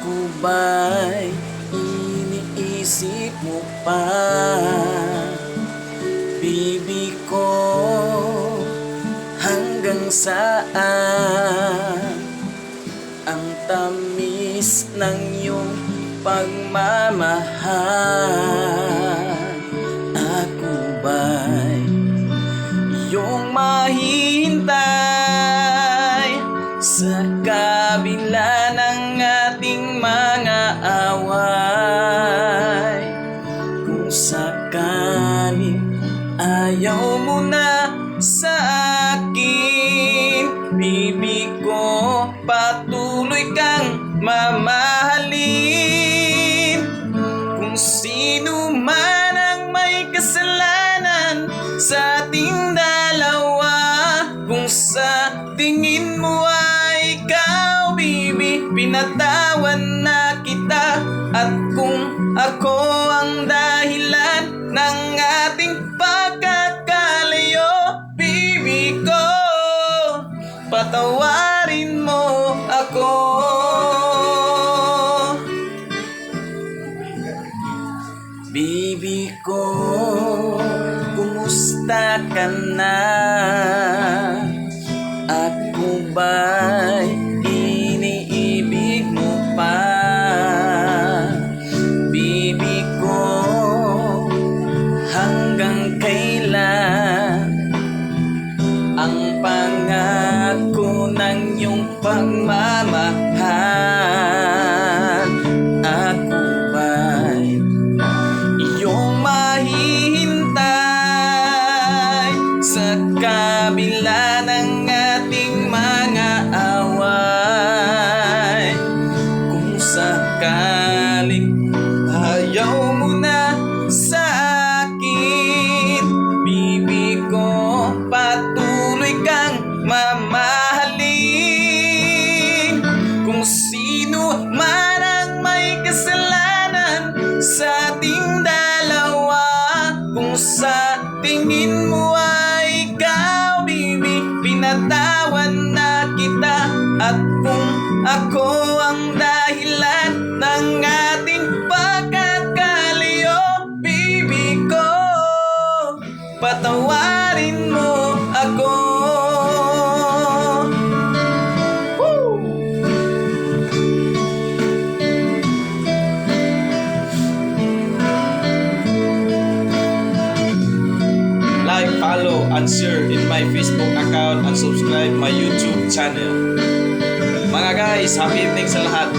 Ako ba'y iniisip mo pa? Bibi ko, hanggang saan ang tamis ng iyong pagmamahal? Ako ba'y iyong mahihintay sa kabila ng ating mga away? Kung sakaling ayaw mo na sa akin, bibi ko, patuloy kang mamahalin. Kung sino man ang may kasalanan sa ating dalawa, kung sa tingin mo ay ikaw, bibi, pinatawan na kita. At kung ako ang dahilan ng ating pagkakalayo, bibi ko, patawarin mo ako. Bibi ko, kumusta ka na? Ako ba'y iniibig mo pa? Bibi ko, hanggang kailan ang pangako ng iyong pagmamahal? Ako ba'y iyong mahihintay sa kabila ng ating mga away? Kung sakaling ayaw mo na sa akin, bibi ko, patuloy kang mamahalin. Kung sino man ang may kasalanan sa ating dalawa, kung sa tingin mo ay ikaw, bibi, pinatawan na kita. At kung ako ang dahilan ng ating pagkakalayo, bibi ko, patawarin mo ako. Like, follow, and share in my Facebook account and subscribe my YouTube channel. Mga guys, happy evening sa lahat.